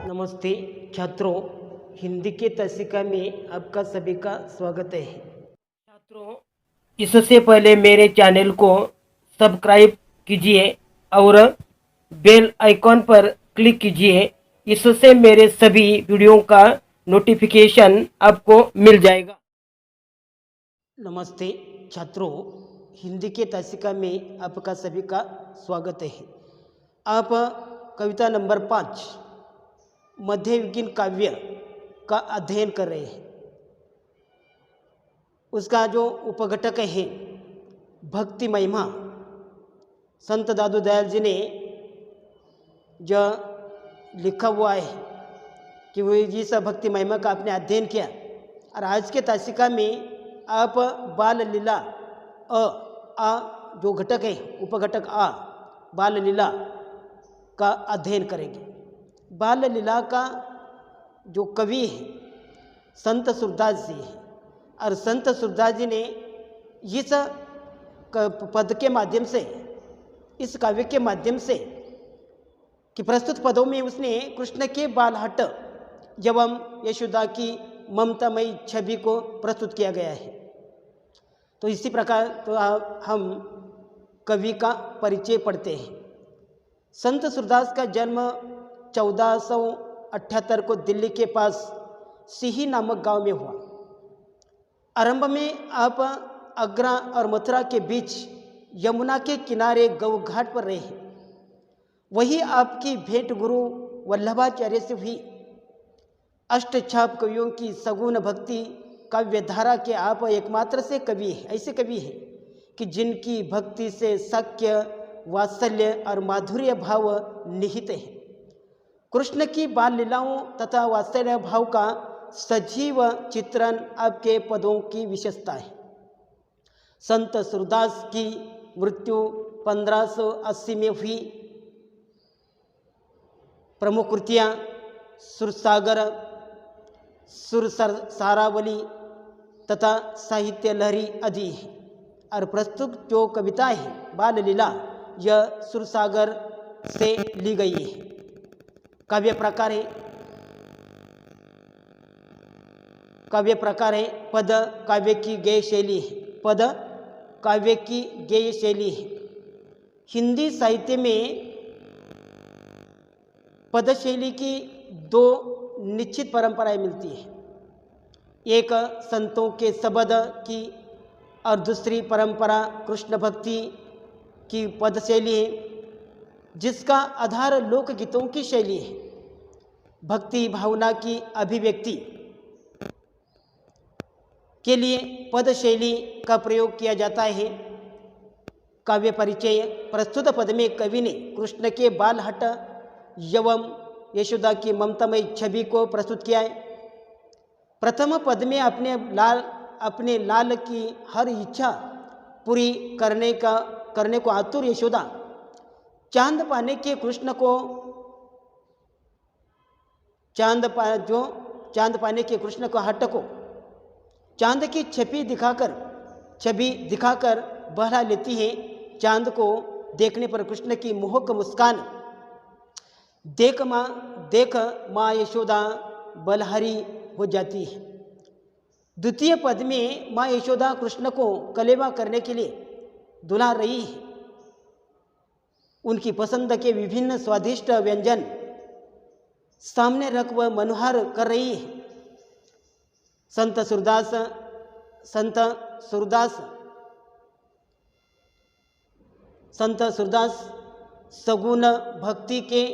नमस्ते छात्रों, हिंदी के तसिका में आपका सभी का स्वागत है। छात्रों, इससे पहले मेरे चैनल को सब्सक्राइब कीजिए और बेल आइकॉन पर क्लिक कीजिए। इससे मेरे सभी वीडियो का नोटिफिकेशन आपको मिल जाएगा। नमस्ते छात्रों, हिंदी के तसिका में आपका सभी का स्वागत है। आप कविता नंबर 5 मध्ययुगीन काव्य का अध्ययन कर रहे हैं। उसका जो उपघटक है भक्ति महिमा, संत दादू दयाल जी ने जो लिखा हुआ है कि वो जिस भक्ति महिमा का आपने अध्ययन किया, और आज के तासिका में आप बाल लीला आ जो घटक है उपघटक आ बाल लीला का अध्ययन करेंगे। बाल लीला का जो कवि है संत सूरदास जी है, और संत सूरदास जी ने इस पद के माध्यम से, इस काव्य के माध्यम से कि प्रस्तुत पदों में उसने कृष्ण के बालहट एवं यशोदा की ममतामयी छवि को प्रस्तुत किया गया है। तो इसी प्रकार तो हम कवि का परिचय पढ़ते हैं। संत सूरदास का जन्म 1478 को दिल्ली के पास सिही नामक गांव में हुआ। आरंभ में आप आगरा और मथुरा के बीच यमुना के किनारे गौ घाट पर रहे। वही आपकी भेंट गुरु वल्लभाचार्य से हुई। अष्टछाप कवियों की सगुण भक्ति काव्यधारा के आप एकमात्र से कवि हैं, ऐसे कवि हैं कि जिनकी भक्ति से सख्य, वात्सल्य और माधुर्य भाव निहित है। कृष्ण की बाल लीलाओं तथा वात्सल्य भाव का सजीव चित्रण आपके पदों की विशेषता है। संत सूरदास की मृत्यु 1580 में हुई। प्रमुख कृतियाँ सुरसागर, सारावली तथा साहित्य लहरी आदि है। और प्रस्तुत जो कविता है बाल लीला, यह सुरसागर से ली गई है। काव्य प्रकार है पद काव्य की गेय शैली है। पद काव्य की गेय शैली है। हिंदी साहित्य में पद शैली की दो निश्चित परंपराएं मिलती है। एक संतों के शब्द की और दूसरी परंपरा कृष्ण भक्ति की पद शैली है, जिसका आधार लोकगीतों की शैली है। भक्ति भावना की अभिव्यक्ति के लिए पद शैली का प्रयोग किया जाता है। काव्य परिचय। प्रस्तुत पद में कवि ने कृष्ण के बालहट एवं यशोदा की ममतामयी छवि को प्रस्तुत किया है। प्रथम पद में अपने लाल की हर इच्छा पूरी करने को आतुर यशोदा चांद पाने के कृष्ण को चांद पाने के कृष्ण को हट को चांद की छवि दिखाकर बहला लेती है। चांद को देखने पर कृष्ण की मोहक मुस्कान देख माँ यशोदा बलहरी हो जाती है। द्वितीय पद में माँ यशोदा कृष्ण को कलेवा करने के लिए दुला रही है। उनकी पसंद के विभिन्न स्वादिष्ट व्यंजन सामने रख वह मनोहर कर रही है। संत सूरदास सगुण भक्ति के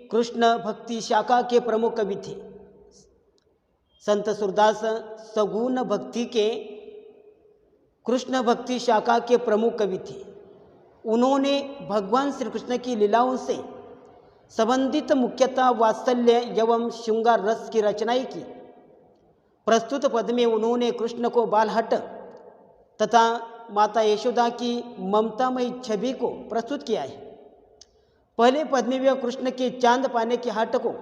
कृष्ण भक्ति शाखा के प्रमुख कवि थे। संत सूरदास सगुण भक्ति के कृष्ण भक्ति शाखा के प्रमुख कवि थे। उन्होंने भगवान श्री कृष्ण की लीलाओं से संबंधित मुख्यतः वात्सल्य एवं श्रृंगार रस की रचनाएं की। प्रस्तुत पद में उन्होंने कृष्ण को बालहट तथा माता यशोदा की ममतामयी छवि को प्रस्तुत किया है। पहले पद में वह कृष्ण के चांद पाने के हट को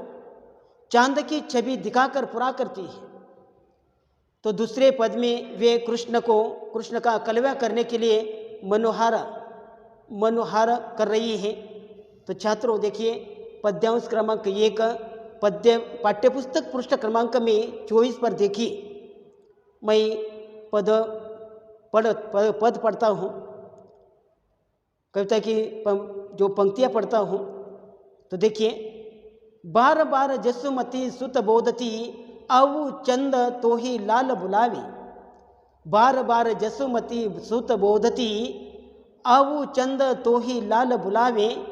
चांद की छवि दिखाकर पूरा करती है। तो दूसरे पद में वे कृष्ण का कलवा करने के लिए मनोहार कर रही है। तो छात्रों देखिए पद्यांश क्रमांक 1 पाठ्यपुस्तक पृष्ठ क्रमांक में 24 पर देखिए, मैं पद पढ़ता हूँ, कविता की जो पंक्तियाँ पढ़ता हूँ। तो देखिए, बार बार जसुमती सुत बोधती अवु चंद तो ही लाल बुलावे। बार बार जसुमती सुत बोधती अवु चंद तो ही लाल बुलावे।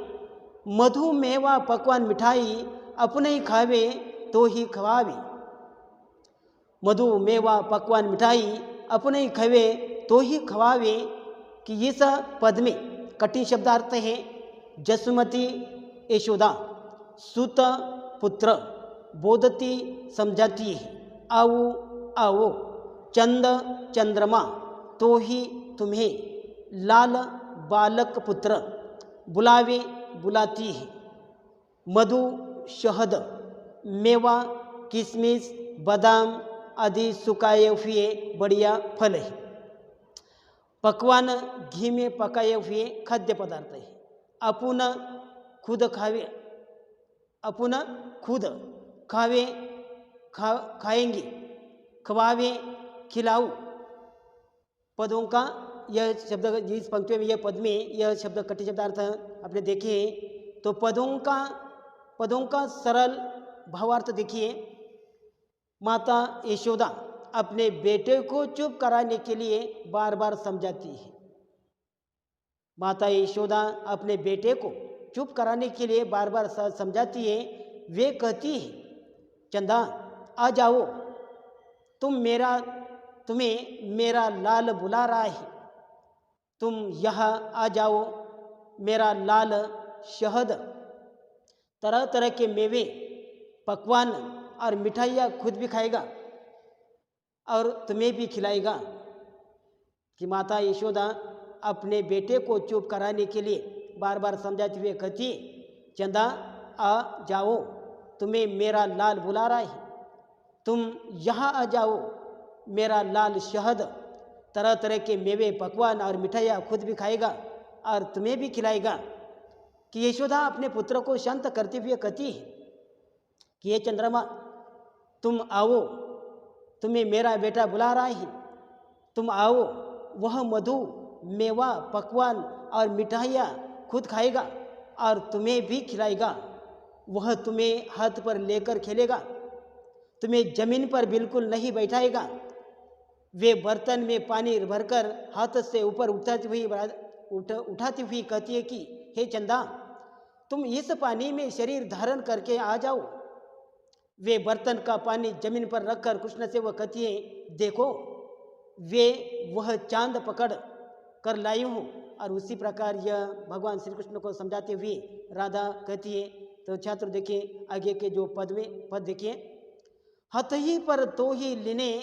मधु मेवा पकवान मिठाई अपने ही खावे तो ही खवावे। मधु मेवा पकवान मिठाई अपने ही खावे तो ही खवावे। कि इस पद में कठिन शब्दार्थ है। जसुमती यशोदा, सुत पुत्र, बोधती समझाती है, आओ आओ, चंद चंद्रमा, तो ही तुम्हें, लाल बालक पुत्र, बुलावे बुलाती है। मधु शहद, मेवा किशमिश बादाम आदि सुखाए हुए बढ़िया फल है। पकवान घी में पकाए हुए खाद्य पदार्थ है। अपुन खुद खावे खाएंगे, खवावे खिलाऊ। पदों का यह शब्द, जिस पंक्ति में यह पद में यह शब्द कठिन शब्दार्थ आपने देखे। तो पदों का सरल भावार्थ देखिए। माता यशोदा अपने बेटे को चुप कराने के लिए बार बार समझाती है। माता यशोदा अपने बेटे को चुप कराने के लिए बार बार समझाती है। वे कहती है, चंदा आ जाओ, तुम्हें मेरा लाल बुला रहा है। तुम यहाँ आ जाओ, मेरा लाल शहद, तरह तरह के मेवे, पकवान और मिठाइयाँ खुद भी खाएगा और तुम्हें भी खिलाएगा। कि माता यशोदा अपने बेटे को चुप कराने के लिए बार बार समझाते हुए कहती, चंदा आ जाओ, तुम्हें मेरा लाल बुला रहा है। तुम यहाँ आ जाओ, मेरा लाल शहद, तरह तरह के मेवे, पकवान और मिठाइयाँ खुद भी खाएगा और तुम्हें भी खिलाएगा। कि यशोदा अपने पुत्र को शांत करते हुए कहती है कि ये चंद्रमा, तुम आओ, तुम्हें मेरा बेटा बुला रहा है। तुम आओ, वह मधु मेवा पकवान और मिठाइयाँ खुद खाएगा और तुम्हें भी खिलाएगा। वह तुम्हें हाथ पर लेकर खेलेगा, तुम्हें जमीन पर बिल्कुल नहीं बैठाएगा। वे बर्तन में पानी भरकर हाथ से ऊपर उठाती हुई कहती है कि हे चंदा, तुम इस पानी में शरीर धारण करके आ जाओ। वे बर्तन का पानी जमीन पर रखकर कृष्ण से वह कहती है, देखो वह चांद पकड़ कर लाई हूँ। और उसी प्रकार यह भगवान श्री कृष्ण को समझाते हुए राधा कहती है। तो छात्र देखिए आगे के जो पद देखिए। हथ ही पर तो ही लिने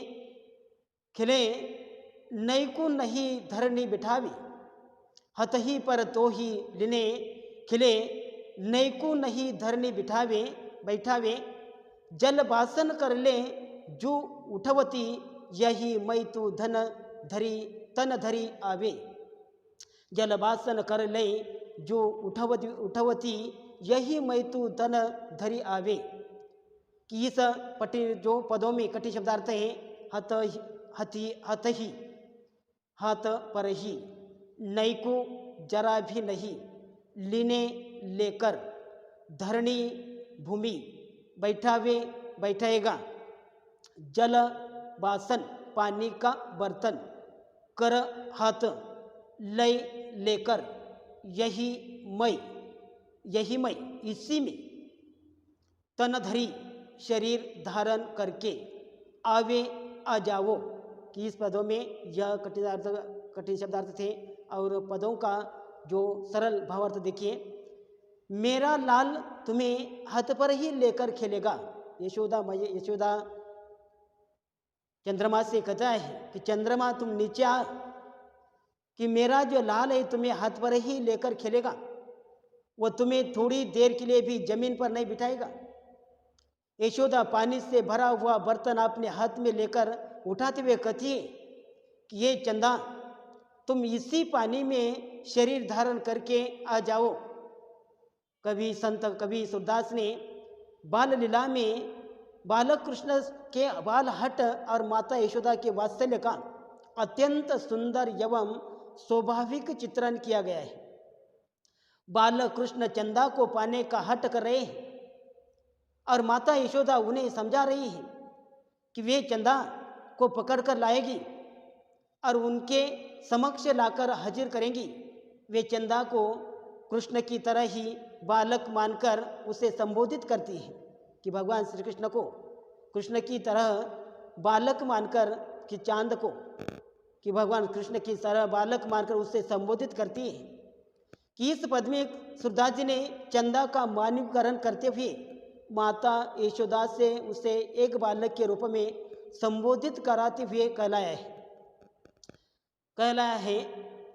खिले, नैको नहीं धरनी बिठावी। हथ ही पर तो ही लिने खिले, नैको नहीं धरनी बैठावे। जल बासन कर ले जो उठवती, यही मई तू तन धरी आवे। जल बासन कर ले जो उठवती, यही मई तू तन धरी आवे। कि इस जो पदों में कठिन शब्दार्थ है। हथ ही, हाथ पर ही, नैको जरा भी नहीं, लीने लेकर, धरणी भूमि, बैठाएगा, जल बासन पानी का बर्तन, कर हाथ, लय लेकर, यही मई इसी में, तनधरी शरीर धारण करके, आवे आ जाओ। कि इस पदों में यह कठिन शब्दार्थ थे। और पदों का जो सरल भावार्थ देखिए। मेरा लाल तुम्हें हाथ पर ही लेकर खेलेगा। यशोदा चंद्रमा से कहता है कि चंद्रमा तुम नीचे आ, कि मेरा जो लाल है तुम्हें हाथ पर ही लेकर खेलेगा। वो तुम्हें थोड़ी देर के लिए भी जमीन पर नहीं बिठाएगा। यशोदा पानी से भरा हुआ बर्तन अपने हाथ में लेकर उठाते हुए कहती है कि ये चंदा, तुम इसी पानी में शरीर धारण करके आ जाओ। कवि संत कवि सूरदास ने बाल लीला में बालक कृष्ण के बाल हट और माता यशोदा के वात्सल्य का अत्यंत सुंदर एवं स्वाभाविक चित्रण किया गया है। बालक कृष्ण चंदा को पाने का हट कर रहे हैं और माता यशोदा उन्हें समझा रही है कि वे चंदा को पकड़ कर लाएगी और उनके समक्ष लाकर हाजिर करेंगी। वे चंदा को कृष्ण की तरह ही बालक मानकर उसे संबोधित करती है कि भगवान श्री कृष्ण को कृष्ण की तरह बालक मानकर, कि चांद को कि भगवान कृष्ण की तरह बालक मानकर उसे संबोधित करती है। कि इस पद में सूरदास जी ने चंदा का मानवीकरण करते हुए माता यशोदा से उसे एक बालक के रूप में संबोधित कराते हुए कहलाया है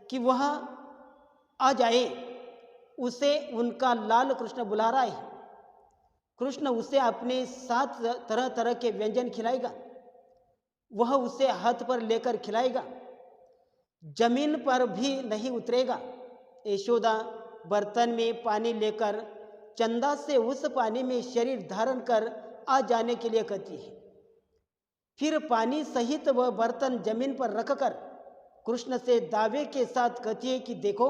कि वह आ जाए, उसे उनका लाल कृष्ण बुला रहा है। कृष्ण उसे अपने साथ तरह तरह के व्यंजन खिलाएगा, वह उसे हाथ पर लेकर खिलाएगा, जमीन पर भी नहीं उतरेगा। यशोदा बर्तन में पानी लेकर चंदा से उस पानी में शरीर धारण कर आ जाने के लिए कहती है। फिर पानी सहित वह बर्तन जमीन पर रखकर कृष्ण से दावे के साथ कहती है कि देखो,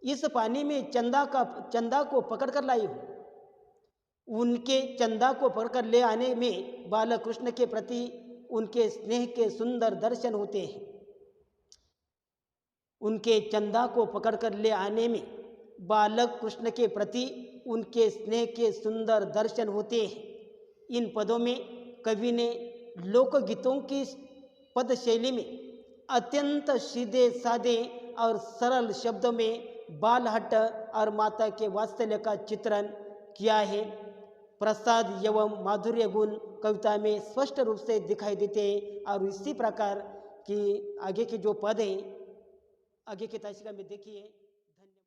इस पानी में चंदा को पकड़ कर लाई हूँ। उनके चंदा को पकड़कर ले आने में बालक कृष्ण के प्रति उनके स्नेह के सुंदर दर्शन होते हैं। उनके चंदा को पकड़कर ले आने में बालक कृष्ण के प्रति उनके स्नेह के सुंदर दर्शन होते हैं। इन पदों में कवि ने लोकगीतों की पद शैली में अत्यंत सीधे साधे और सरल शब्दों में बालहट्ट और माता के वात्सल्य का चित्रण किया है। प्रसाद एवं माधुर्य गुण कविता में स्पष्ट रूप से दिखाई देते हैं। और इसी प्रकार की आगे के जो पद हैं, आगे की ताशिका में देखिए।